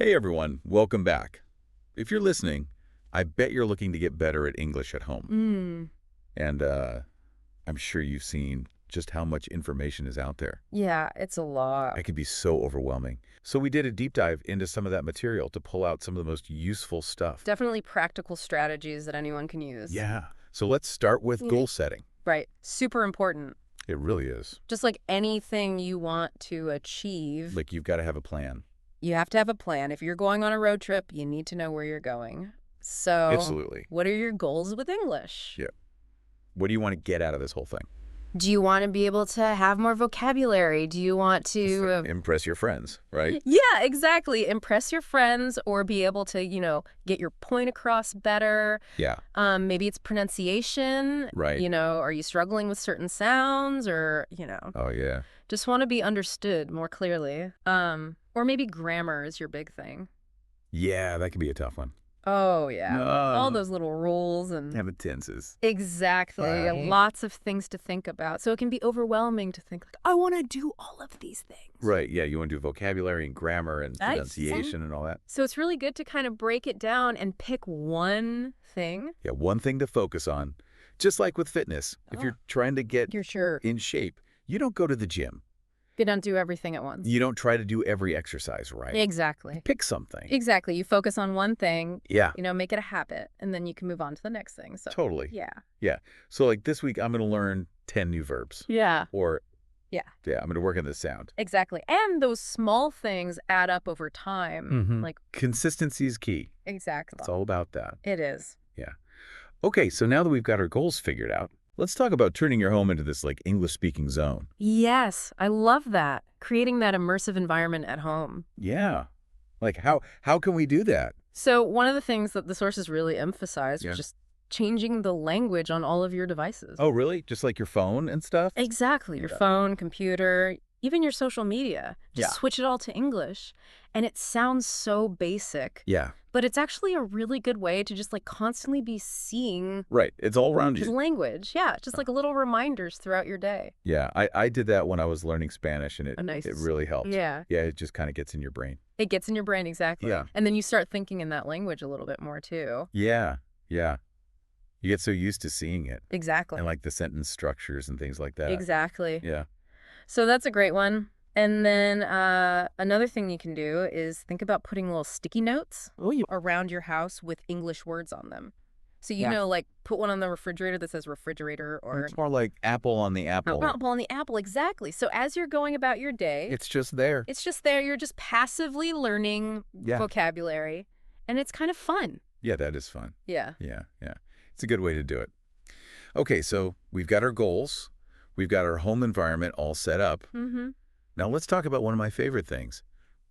Hey everyone, welcome back. If you're listening, I bet you're looking to get better at English at home. And I'm sure you've seen just how much information is out there. Yeah, it's a lot. It can be so overwhelming. So we did a deep dive into some of that material to pull out some of the most useful stuff. Definitely practical strategies that anyone can use. Yeah. So let's start with goal setting. Right. Super important. It really is. Just like anything you want to achieve, Like you've got to have a plan. you have to have a plan. If you're going on a road trip, you need to know where you're going. So, Absolutely. what are your goals with English? Yeah. What do you want to get out of this whole thing? Do you want to be able to have more vocabulary? Do you want to... Impress your friends, right? Yeah, exactly. Impress your friends or be able to, get your point across better. Yeah. Maybe it's pronunciation. Right. Are you struggling with certain sounds or, Oh, yeah. just want to be understood more clearly. Or maybe grammar is your big thing. Yeah, that could be a tough one. Oh, yeah. No. All those little rules and... Have the tenses. Exactly. Right. Lots of things to think about. So it can be overwhelming to think, like, I want to do all of these things. Right, yeah, you want to do vocabulary and grammar and Nice. pronunciation and all that. So it's really good to kind of break it down and pick one thing. Yeah, one thing to focus on. Just like with fitness, if you're trying to get You're sure. in shape, you don't go to the gym. You don't do everything at once. You don't try to do every exercise, right? Exactly. Pick something. Exactly. You focus on one thing, Yeah, make it a habit, and then you can move on to the next thing. So totally. yeah. Yeah, so like this week, I'm going to learn 10 new verbs. Yeah. Or, Yeah. yeah, I'm going to work on the sound. Exactly. And those small things add up over time. Mhm. Like, Consistency is key. exactly. It's all about that. It is. Okay, so now that we've got our goals figured out, let's talk about turning your home into this like English-speaking zone. Yes. I love that. Creating that immersive environment at home. Yeah. Like how can we do that? So one of the things that the sources really emphasized Yeah. was just changing the language on all of your devices. Oh, really? Just like your phone and stuff? Exactly. Your Yeah. phone, computer, even your social media. Just Yeah. switch it all to English. And it sounds so basic, Yeah. but it's actually a really good way to just like constantly be seeing Right. It's all around his you. language. Yeah, just like little reminders throughout your day. Yeah. I did that when I was learning Spanish and Oh, nice. it really helped. Yeah, Yeah, it just kind of gets in your brain. it gets in your brain, exactly. Yeah. And then you start thinking in that language a little bit more too. Yeah. Yeah. You get so used to seeing it Exactly. and like the sentence structures and things like that. Exactly. Yeah. So that's a great one. And then another thing you can do is think about putting little sticky notes around your house with English words on them. So, like put one on the refrigerator that says refrigerator or It's more like apple on the apple. apple on the apple. Exactly. So as you're going about your day, It's just there. it's just there. You're just passively learning Yeah. vocabulary. And it's kind of fun. Yeah, that is fun. Yeah. Yeah. Yeah. It's a good way to do it. Okay, so we've got our goals. We've got our home environment all set up. Mm-hmm. Now let's talk about one of my favorite things,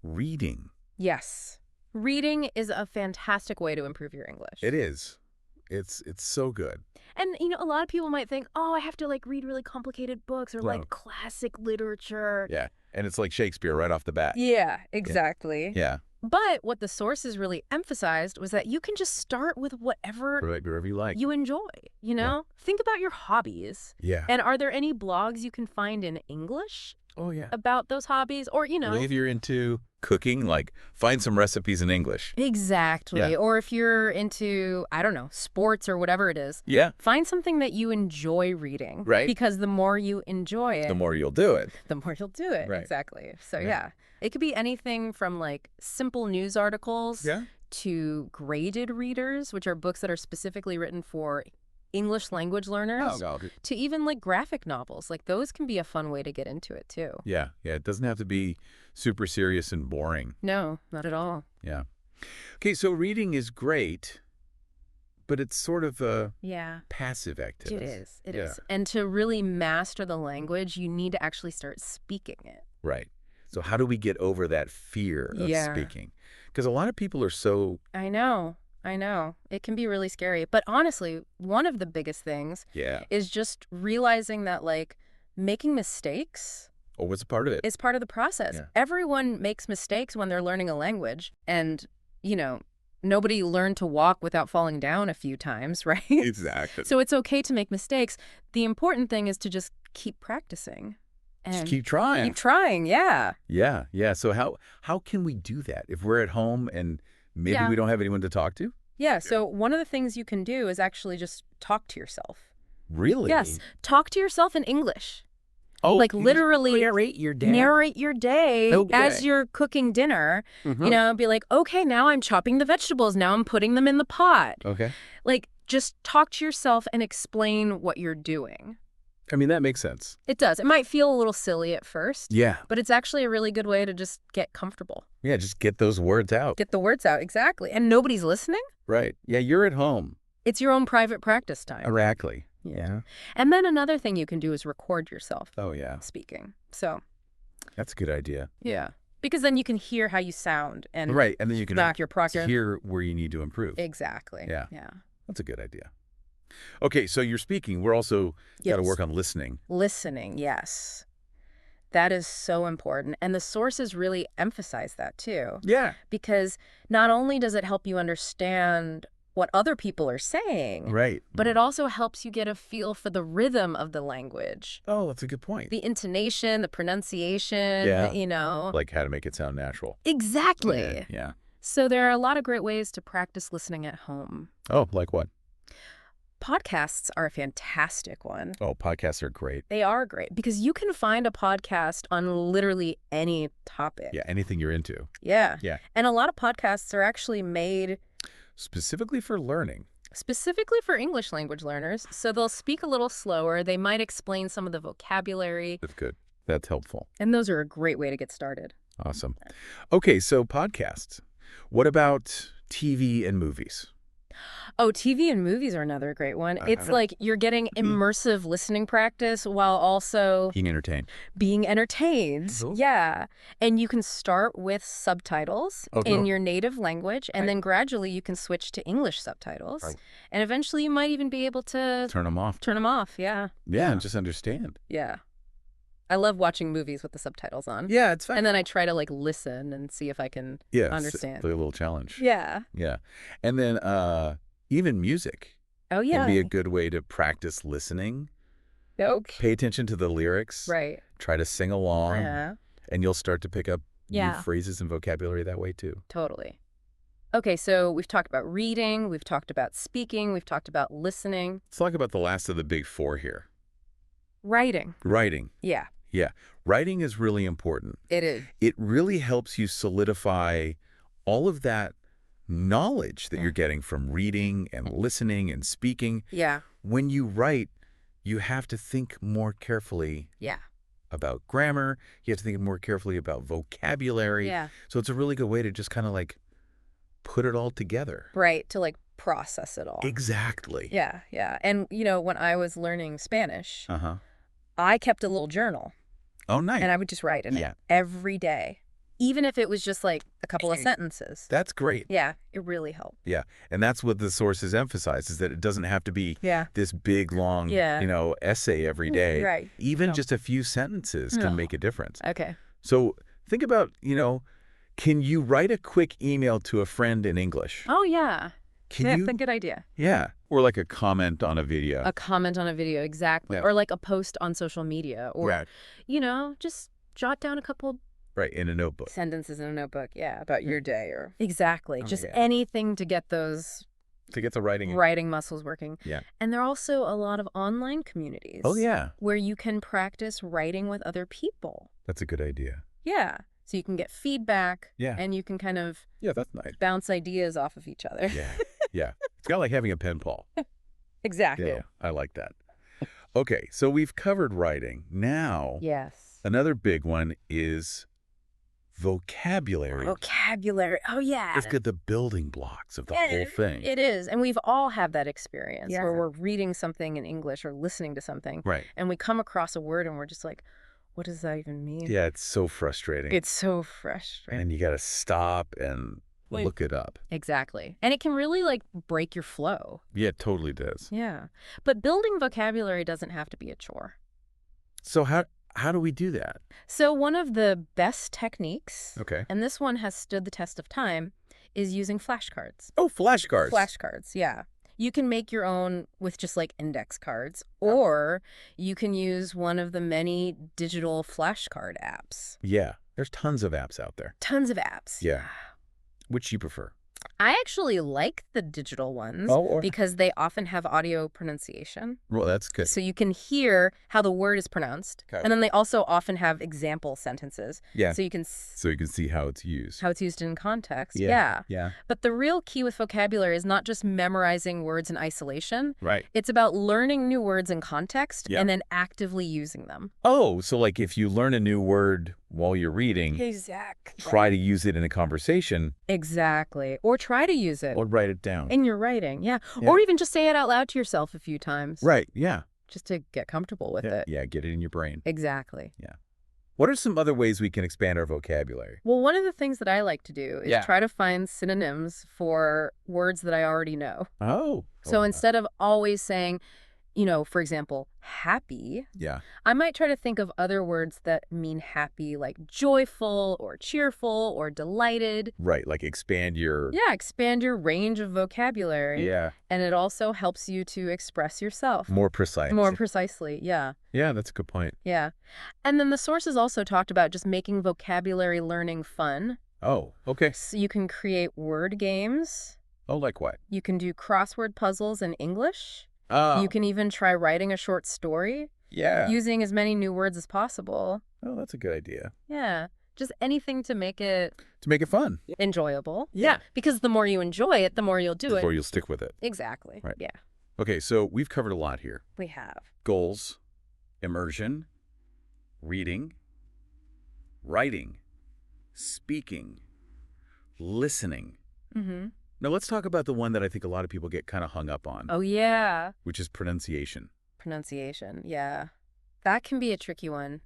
reading. Yes. Reading is a fantastic way to improve your English. It is. It's so good. And, a lot of people might think, oh, I have to, read really complicated books or, Right. classic literature. Yeah. And it's like Shakespeare right off the bat. Yeah, exactly. Yeah. But what the sources really emphasized was that you can just start with whatever Wherever you like. you enjoy, Think about your hobbies. Yeah. And are there any blogs you can find in English Oh, yeah. about those hobbies? Or, If you're into cooking, find some recipes in English. Exactly. Yeah. Or if you're into, I don't know, sports or whatever it is, Yeah. find something that you enjoy reading. Right. Because the more you enjoy it, The more you'll do it. the more you'll do it. Right. Exactly. So, Yeah. yeah. It could be anything from, simple news articles Yeah. to graded readers, which are books that are specifically written for English language learners, Oh, God. to even, graphic novels. Those can be a fun way to get into it, too. Yeah. Yeah. It doesn't have to be super serious and boring. No, not at all. Yeah. Okay, so reading is great, but it's sort of a Yeah. passive activity. It is. It Yeah. is. And to really master the language, you need to actually start speaking it. Right. So how do we get over that fear of Yeah. speaking? Because a lot of people are so, I know. It can be really scary. But honestly, one of the biggest things yeah. is just realizing that, making mistakes Oh, what's a part of it? is part of the process. Yeah. Everyone makes mistakes when they're learning a language. And, nobody learned to walk without falling down a few times, right? Exactly. So it's okay to make mistakes. The important thing is to just keep practicing. Just And keep trying. keep trying, yeah. Yeah, yeah. So how can we do that if we're at home and maybe we don't have anyone to talk to? Yeah, so one of the things you can do is actually just talk to yourself. Really? Yes, talk to yourself in English. Oh, Like you just literally narrate your day. narrate your day Okay. as you're cooking dinner. You know, be like, okay, now I'm chopping the vegetables. Now I'm putting them in the pot. Okay. Like, just talk to yourself and explain what you're doing. I mean, that makes sense. It does. It might feel a little silly at first. Yeah. But it's actually a really good way to just get comfortable. Yeah, just get those words out. Get the words out, exactly. And nobody's listening. Right. Yeah, you're at home. It's your own private practice time. Exactly. Yeah. And then another thing you can do is record yourself Oh, yeah. speaking. So, That's a good idea. yeah. Because then you can hear how you sound and Right, and then you can knock your progress. hear where you need to improve. Exactly. Yeah. Yeah. That's a good idea. Okay, so you're speaking. We're also got to Yes. work on listening. Listening, yes. That is so important. And the sources really emphasize that too. Yeah. Because not only does it help you understand what other people are saying, Right. but it also helps you get a feel for the rhythm of the language. Oh, that's a good point. The intonation, the pronunciation, Yeah. you know. Like how to make it sound natural. Exactly. Yeah. So there are a lot of great ways to practice listening at home. Oh, like what? Podcasts are a fantastic one. Oh, podcasts are great. They are great because you can find a podcast on literally any topic. Yeah, anything you're into. Yeah. Yeah. And a lot of podcasts are actually made Specifically for learning. specifically for English language learners. So they'll speak a little slower. They might explain some of the vocabulary. That's good. That's helpful. And those are a great way to get started. Awesome. Okay, so podcasts. What about TV and movies? Oh, TV and movies are another great one. It's like you're getting immersive listening practice while also Being entertained. being entertained. Cool. Yeah. And you can start with subtitles in your native language, and then gradually you can switch to English subtitles. Right. And eventually you might even be able to Turn them off. turn them off. Yeah. Yeah, and just understand. Yeah. I love watching movies with the subtitles on. Yeah, it's fine. And then I try to like listen and see if I can understand. It's a little challenge. Yeah. Yeah. And then even music Oh, yeah. can be a good way to practice listening. Okay. Pay attention to the lyrics. Right. Try to sing along. Yeah. And you'll start to pick up new Yeah. phrases and vocabulary that way too. Totally. Okay, so we've talked about reading, we've talked about speaking, we've talked about listening. Let's talk about the last of the big four here. Writing. Writing. Yeah, Yeah. Writing is really important. it is. It really helps you solidify all of that knowledge that you're getting from reading and listening and speaking. Yeah. When you write, you have to think more carefully Yeah. about grammar. You have to think more carefully about vocabulary. Yeah. So it's a really good way to just kind of like put it all together. Right, to like process it all. Exactly. Yeah, yeah. And, you know, when I was learning Spanish, Uh-huh. I kept a little journal Oh, nice. and I would just write in Yeah. it every day, even if it was just like a couple of sentences. That's great. Yeah, it really helped. Yeah. And that's what the sources emphasize, is that it doesn't have to be Yeah. this big, long, Yeah. essay every day. Right. Even No. just a few sentences No. can make a difference. Okay. So think about, can you write a quick email to a friend in English? Oh, yeah. Can That's you? a good idea. Yeah. Or like a comment on a video. A comment on a video, exactly. Yeah. Or like a post on social media. Or, Right. just jot down a couple Right. In a notebook. sentences in a notebook, yeah, about your day or exactly. Oh, Just yeah. anything to get those To get the writing. writing muscles working. Yeah. And there are also a lot of online communities. Oh, yeah. Where you can practice writing with other people. That's a good idea. Yeah. So you can get feedback. Yeah. And you can kind of Yeah, that's nice. bounce ideas off of each other. Yeah. Yeah. It's kind of like having a pen pal. Exactly. Yeah. I like that. Okay. So we've covered writing. Now, Yes. another big one is vocabulary. Vocabulary. Oh, yeah. Let's get the building blocks of the whole thing. It is. And we've all had that experience Yeah. where we're reading something in English or listening to something. Right. And we come across a word and we're just like, what does that even mean? Yeah, it's so frustrating. It's so frustrating. And you got to stop and look it up. Exactly. And it can really like break your flow. Yeah, it totally does. Yeah. But building vocabulary doesn't have to be a chore. So how do we do that? So one of the best techniques, Okay. and this one has stood the test of time, is using flashcards. Oh, flashcards. Flashcards, yeah. You can make your own with just like index cards, or you can use one of the many digital flashcard apps. Yeah, there's tons of apps out there. Tons of apps. Yeah. Which you prefer? I actually like the digital ones because they often have audio pronunciation. Well, that's good. So you can hear how the word is pronounced. Okay. And then they also often have example sentences. Yeah. So you can see how it's used. How it's used in context. Yeah. But the real key with vocabulary is not just memorizing words in isolation. Right. It's about learning new words in context and then actively using them. Oh, so like if you learn a new word while you're reading, exactly, try to use it in a conversation. Exactly. Or try to use it. Or write it down. In your writing, yeah. Or even just say it out loud to yourself a few times. Right, yeah. Just to get comfortable with it. Yeah, get it in your brain. Exactly. Yeah. What are some other ways we can expand our vocabulary? Well, one of the things that I like to do is try to find synonyms for words that I already know. Oh. So instead of always saying, for example, happy, I might try to think of other words that mean happy, like joyful or cheerful or delighted. Right, like expand your... Yeah, expand your range of vocabulary. Yeah. And it also helps you to express yourself. More precise. More precisely, yeah. Yeah, that's a good point. Yeah. And then the sources also talked about just making vocabulary learning fun. Oh, okay. So you can create word games. Oh, like what? You can do crossword puzzles in English. Oh. You can even try writing a short story. Yeah. Using as many new words as possible. Oh, that's a good idea. Yeah. Just anything to make it... To make it fun. Enjoyable. Yeah. Because the more you enjoy it, the more you'll do it. The more you'll stick with it. Exactly. Right. Yeah. Okay, so we've covered a lot here. We have. Goals, immersion, reading, writing, speaking, listening. Mm-hmm. Now let's talk about the one that I think a lot of people get kind of hung up on. Oh, yeah. Which is pronunciation. Pronunciation, yeah. That can be a tricky one.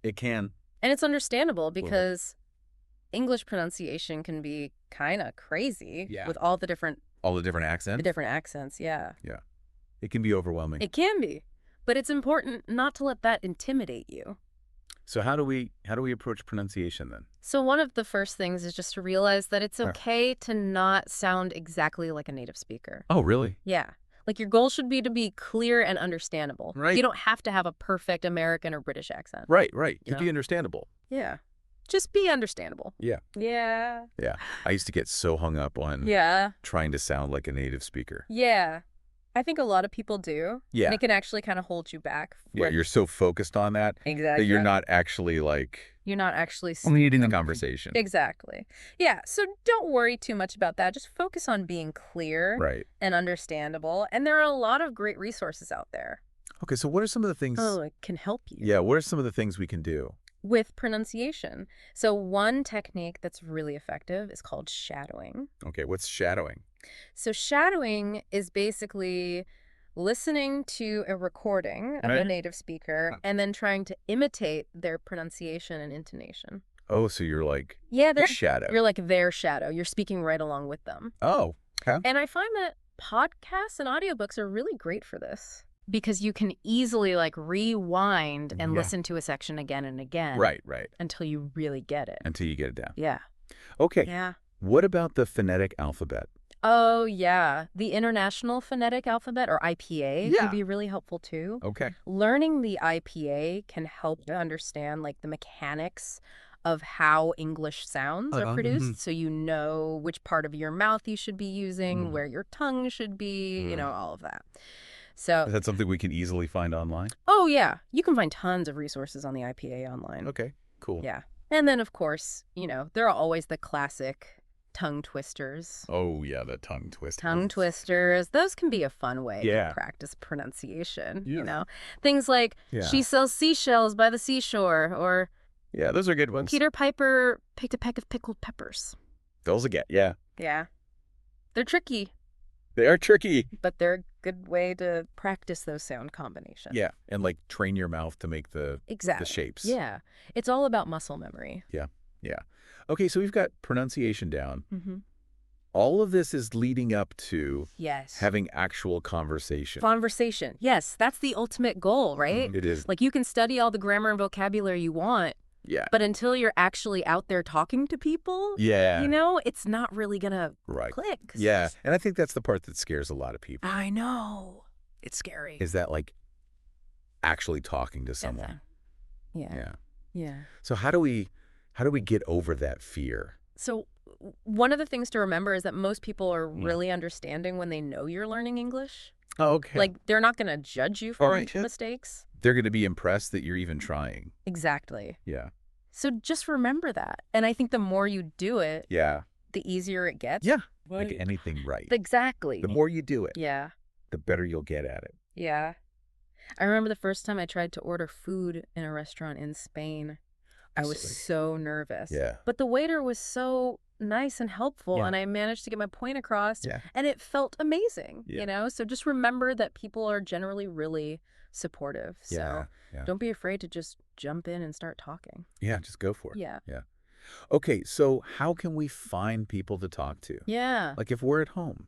It can. And it's understandable because English pronunciation can be kind of crazy with all the different... All the different accents? The different accents, yeah. Yeah. It can be overwhelming. It can be. But it's important not to let that intimidate you. So how do we approach pronunciation then? So one of the first things is just to realize that it's okay to not sound exactly like a native speaker. Oh, really? Yeah. Like your goal should be to be clear and understandable. Right. You don't have to have a perfect American or British accent. Right. To be understandable. Yeah. Just be understandable. Yeah. Yeah. Yeah. I used to get so hung up on trying to sound like a native speaker. Yeah. I think a lot of people do. Yeah. And it can actually kind of hold you back. Yeah, you're so focused on that. Exactly. That you're not actually like... You're not actually... leading the conversation. Exactly. Yeah, so don't worry too much about that. Just focus on being clear and understandable. And there are a lot of great resources out there. Okay, so what are some of the things... Oh, it can help you. Yeah, what are some of the things we can do? With pronunciation. So one technique that's really effective is called shadowing. Okay, what's shadowing? So shadowing is basically listening to a recording of a native speaker and then trying to imitate their pronunciation and intonation. Oh, so you're like their shadow. You're like their shadow. You're speaking right along with them. Oh, okay. And I find that podcasts and audiobooks are really great for this because you can easily like rewind and listen to a section again and again. Right. Until you really get it. Until you get it down. Yeah. Okay. Yeah. What about the phonetic alphabet? Oh, yeah. The International Phonetic Alphabet, or IPA, can be really helpful, too. Okay. Learning the IPA can help you understand, like, the mechanics of how English sounds are produced. So you know which part of your mouth you should be using, where your tongue should be, all of that. So is that something we can easily find online? Oh, yeah. You can find tons of resources on the IPA online. Okay, cool. Yeah. And then, of course, there are always the classic tongue twisters. Oh, yeah, the tongue twisters. Tongue twisters. Those can be a fun way to practice pronunciation, Things like, she sells seashells by the seashore, or... Yeah, those are good ones. Peter Piper picked a peck of pickled peppers. Those again, yeah. Yeah. They're tricky. They are tricky. But they're a good way to practice those sound combinations. Yeah, and like train your mouth to make the shapes. Yeah. It's all about muscle memory. Yeah. Okay, so we've got pronunciation down. Mm-hmm. All of this is leading up to yes, having actual conversation. Conversation. Yes, that's the ultimate goal, right? It is. Like you can study all the grammar and vocabulary you want, Yeah. But until you're actually out there talking to people, Yeah. it's not really going to Right. click. Yeah. And I think that's the part that scares a lot of people. I know. It's scary. Is that like actually talking to someone? Yeah. Yeah. Yeah. So how do we get over that fear? So one of the things to remember is that most people are really understanding when they know you're learning English. Oh, okay. Like, they're not going to judge you for mistakes. They're going to be impressed that you're even trying. Exactly. Yeah. So just remember that. And I think the more you do it, Yeah. the easier it gets. Yeah. Like anything right. Exactly. The more you do it, Yeah. the better you'll get at it. Yeah. I remember the first time I tried to order food in a restaurant in Spain. I was so nervous. Yeah. But the waiter was so nice and helpful, and I managed to get my point across, and it felt amazing, So just remember that people are generally really supportive. So don't be afraid to just jump in and start talking. Yeah, just go for it. Yeah. Yeah. Okay, so how can we find people to talk to? Yeah. Like if we're at home.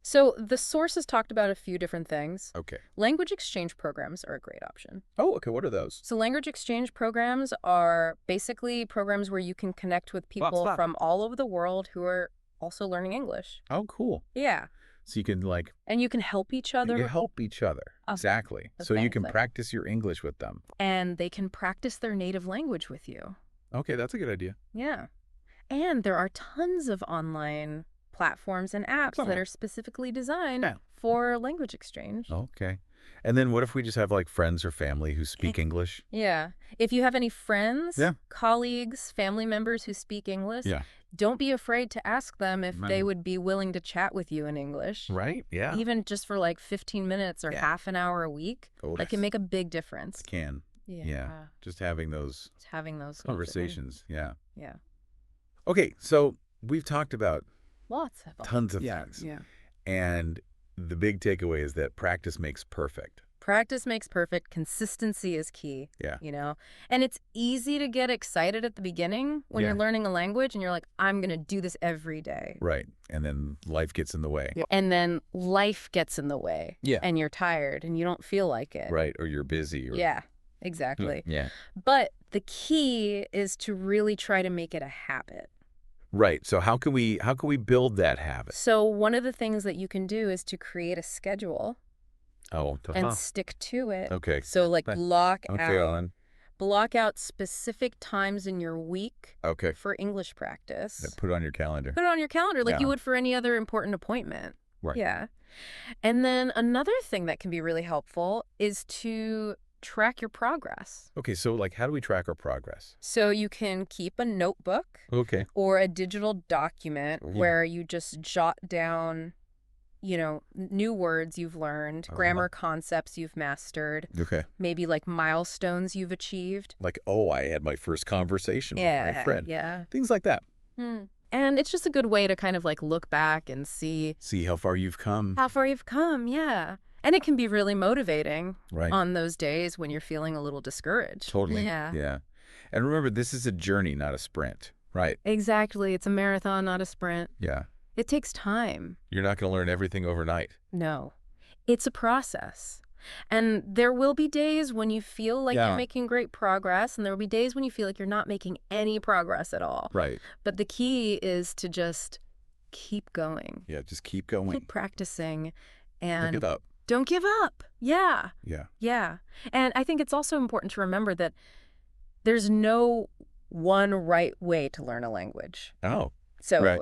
So the sources talked about a few different things. Okay. Language exchange programs are a great option. Oh, okay. What are those? So language exchange programs are basically programs where you can connect with people from all over the world who are also learning English. Oh, cool. Yeah. So you can And you can help each other. You help each other. Exactly. So you can practice your English with them. And they can practice their native language with you. Okay, that's a good idea. Yeah. And there are tons of online platforms and apps that are specifically designed for language exchange. Okay. And then what if we just have like friends or family who speak English? Yeah. If you have any friends, colleagues, family members who speak English, don't be afraid to ask them if they would be willing to chat with you in English. Right? Yeah. Even just for like 15 minutes or half an hour a week. That can make a big difference. It can. Yeah. Just having those conversations. Yeah. Yeah. Okay, so we've talked about lots of tons of things. Yeah. And the big takeaway is that practice makes perfect. Practice makes perfect. Consistency is key. Yeah. And it's easy to get excited at the beginning when you're learning a language and you're like, I'm going to do this every day. Right. And then life gets in the way. And then life gets in the way. Yeah. And you're tired and you don't feel like it. Right. Or you're busy. Or... Yeah, exactly. Yeah. But the key is to really try to make it a habit. Right. So how can we build that habit? So one of the things that you can do is to create a schedule. And stick to it. Okay. So block out specific times in your week for English practice. Put it on your calendar. Put it on your calendar like you would for any other important appointment. Right. Yeah. And then another thing that can be really helpful is to track your progress. Okay, so how do we track our progress? So you can keep a notebook or a digital document where you just jot down, new words you've learned, grammar concepts you've mastered. Okay. Maybe milestones you've achieved. I had my first conversation with my friend. Yeah. Things like that. And it's just a good way to kind of look back and see how far you've come. Yeah. And it can be really motivating right. on those days when you're feeling a little discouraged. Totally. Yeah. Yeah. And remember, this is a journey, not a sprint. Right. Exactly. It's a marathon, not a sprint. Yeah. It takes time. You're not going to learn everything overnight. No. It's a process. And there will be days when you feel like you're making great progress, and there will be days when you feel like you're not making any progress at all. Right. But the key is to just keep going. Yeah, just keep going. Keep practicing. And don't give up. Don't give up. Yeah. Yeah. Yeah. And I think it's also important to remember that there's no one right way to learn a language. Oh. So, right.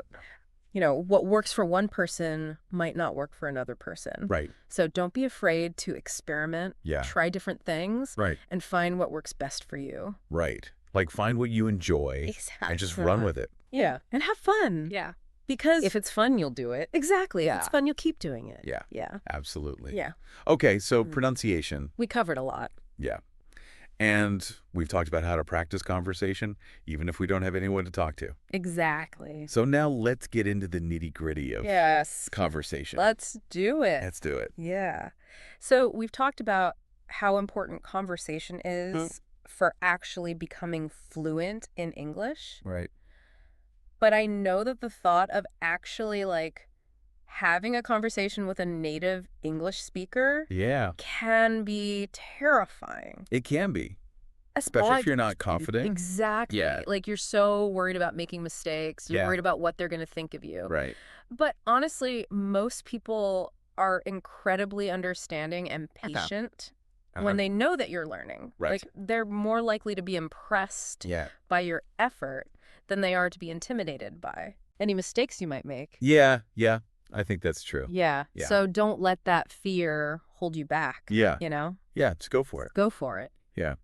What works for one person might not work for another person. Right. So don't be afraid to experiment. Yeah. Try different things. Right. And find what works best for you. Right. Find what you enjoy. Exactly. And just run with it. Yeah. And have fun. Yeah. Because if it's fun, you'll do it. Exactly. Yeah. If it's fun, you'll keep doing it. Yeah. Yeah. Absolutely. Yeah. Okay, so pronunciation. We covered a lot. Yeah. And we've talked about how to practice conversation, even if we don't have anyone to talk to. Exactly. So now let's get into the nitty-gritty of conversation. Let's do it. Let's do it. Yeah. So we've talked about how important conversation is for actually becoming fluent in English. Right. But I know that the thought of actually having a conversation with a native English speaker can be terrifying. It can be. Especially if you're not confident. Exactly. Yeah. Like, you're so worried about making mistakes. You're Yeah. worried about what they're going to think of you. Right. But honestly, most people are incredibly understanding and patient when they know that you're learning. Right. Like, they're more likely to be impressed by your effort than they are to be intimidated by any mistakes you might make. Yeah. Yeah. I think that's true. Yeah. So don't let that fear hold you back. Yeah. You know? Yeah. Just go for it. Go for it. Yeah.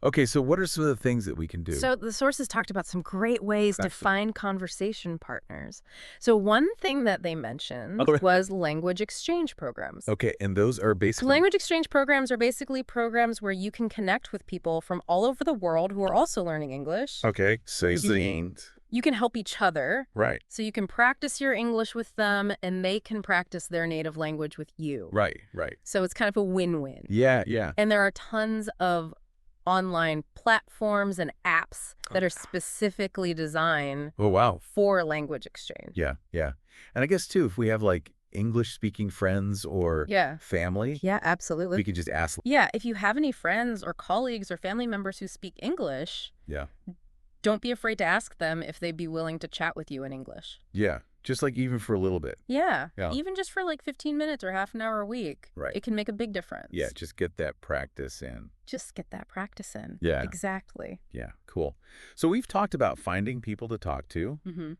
Okay, so what are some of the things that we can do? So the sources talked about some great ways to find conversation partners. So one thing that they mentioned was language exchange programs. Okay, and those are basically... Language exchange programs are basically programs where you can connect with people from all over the world who are also learning English. Okay, so you can help each other. Right. So you can practice your English with them, and they can practice their native language with you. Right, right. So it's kind of a win-win. Yeah, yeah. And there are tons of online platforms and apps that are specifically designed for language exchange. Yeah, yeah. And I guess, too, if we have, like, English-speaking friends or family. Yeah, absolutely. We could just ask. Yeah, if you have any friends or colleagues or family members who speak English, don't be afraid to ask them if they'd be willing to chat with you in English. Yeah, just like even for a little bit. Yeah, even just for like 15 minutes or half an hour a week. Right. It can make a big difference. Yeah, just get that practice in. Yeah. Exactly. Yeah, cool. So we've talked about finding people to talk to. Mm-hmm.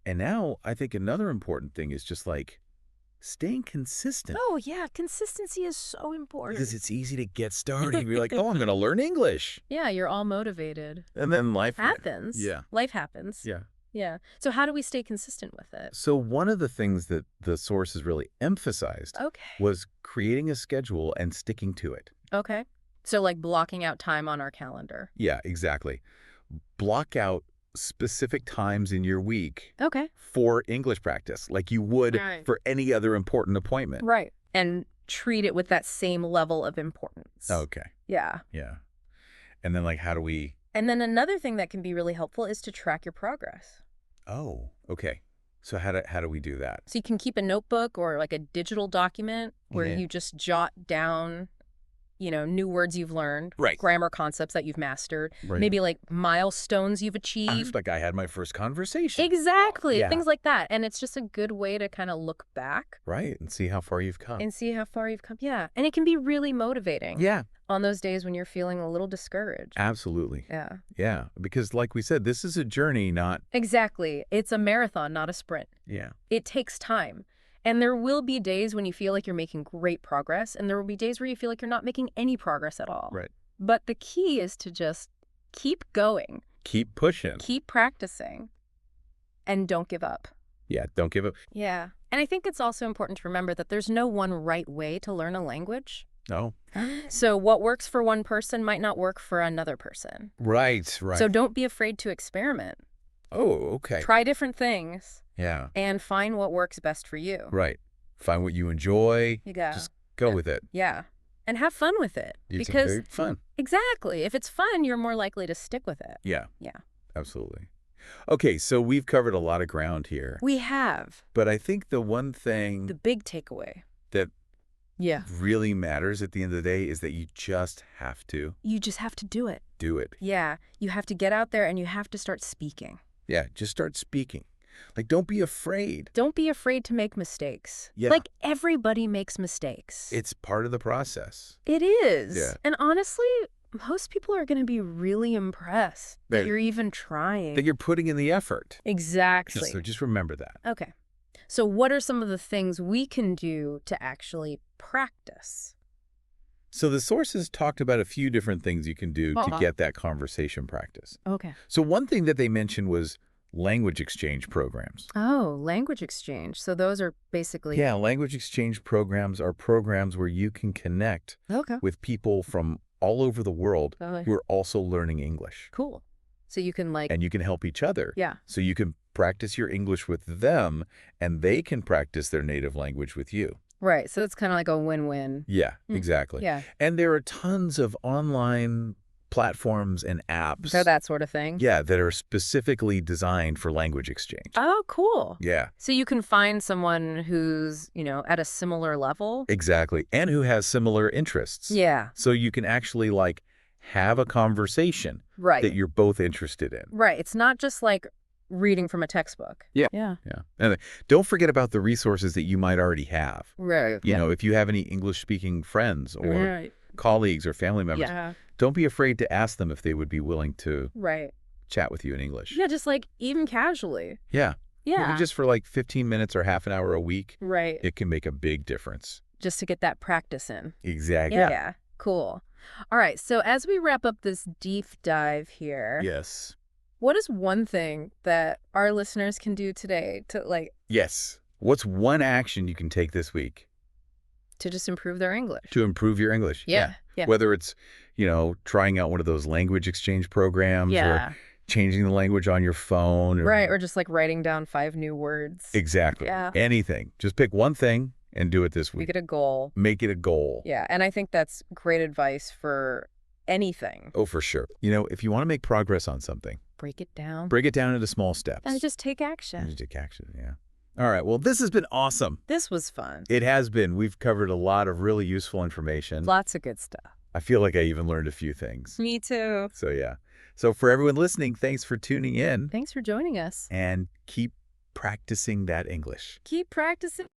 And now I think another important thing is just like staying consistent. Oh, yeah. Consistency is so important. Because it's easy to get started. You're like, oh, I'm going to learn English. Yeah, you're all motivated. And then life happens. Yeah. Life happens. Yeah. Yeah. So how do we stay consistent with it? So one of the things that the sources really emphasized was creating a schedule and sticking to it. Okay. So like blocking out time on our calendar. Yeah, exactly. Block out specific times in your week for English practice, like you would for any other important appointment. Right. And treat it with that same level of importance. Okay. Yeah. Yeah. And then like how do we... And then another thing that can be really helpful is to track your progress. Oh, okay. So how do we do that? So you can keep a notebook or like a digital document where you just jot down, you know, new words you've learned, grammar concepts that you've mastered, maybe like milestones you've achieved. Like I had my first conversation. Exactly. Things like that. And it's just a good way to kind of look back. Right. And see how far you've come. Yeah. And it can be really motivating. Yeah. On those days when you're feeling a little discouraged. Absolutely. Yeah. Yeah. Because like we said, this is a journey, not... Exactly. It's a marathon, not a sprint. Yeah. It takes time. And there will be days when you feel like you're making great progress, and there will be days where you feel like you're not making any progress at all. Right. But the key is to just keep going. Keep pushing. Keep practicing. And don't give up. Yeah, don't give up. Yeah. And I think it's also important to remember that there's no one right way to learn a language. No. So what works for one person might not work for another person. Right. So don't be afraid to experiment. Oh, okay. Try different things. Yeah. And find what works best for you. Right. Find what you enjoy. Just go with it. Yeah. And have fun with it. It's because very fun. Exactly. If it's fun, you're more likely to stick with it. Yeah. Yeah. Absolutely. Okay, so we've covered a lot of ground here. We have. But I think the one thing... The big takeaway. That really matters at the end of the day is that you just have to. You just have to do it. Do it. Yeah. You have to get out there and you have to start speaking. Yeah, just start speaking. Like, don't be afraid. Don't be afraid to make mistakes. Yeah. Like, everybody makes mistakes. It's part of the process. It is. Yeah. And honestly, most people are going to be really impressed that you're even trying. That you're putting in the effort. Exactly. So just remember that. Okay. So what are some of the things we can do to actually practice? So the sources talked about a few different things you can do to get that conversation practice. Okay. So one thing that they mentioned was language exchange programs. Oh, language exchange. So those are basically... Yeah, language exchange programs are programs where you can connect with people from all over the world who are also learning English. Cool. So you can like... And you can help each other. Yeah. So you can practice your English with them, and they can practice their native language with you. Right. So it's kind of like a win-win. Yeah, exactly. Yeah. And there are tons of online platforms and apps. So that sort of thing? Yeah, that are specifically designed for language exchange. Oh, cool. Yeah. So you can find someone who's, you know, at a similar level? Exactly. And who has similar interests. Yeah. So you can actually, like, have a conversation Right. that you're both interested in. Right. It's not just like reading from a textbook. Yeah. Yeah. Yeah. And don't forget about the resources that you might already have. Right. You know, if you have any English-speaking friends or colleagues or family members, don't be afraid to ask them if they would be willing to chat with you in English. Yeah, just like even casually. Yeah. Yeah. Even just for like 15 minutes or half an hour a week. Right. It can make a big difference. Just to get that practice in. Exactly. Yeah. Cool. All right. So as we wrap up this deep dive here. Yes. What is one thing that our listeners can do today to like... Yes. What's one action you can take this week? To just improve their English. To improve your English. Yeah. Whether it's, you know, trying out one of those language exchange programs or changing the language on your phone. Or just like writing down 5 new words. Exactly. Yeah. Anything. Just pick one thing and do it this week. Make it a goal. Make it a goal. Yeah. And I think that's great advice for anything. Oh, for sure. You know, if you want to make progress on something, break it down. Break it down into small steps. And just take action. And just take action, yeah. All right. Well, this has been awesome. This was fun. It has been. We've covered a lot of really useful information. Lots of good stuff. I feel like I even learned a few things. Me too. So, yeah. So, for everyone listening, thanks for tuning in. Thanks for joining us. And keep practicing that English. Keep practicing.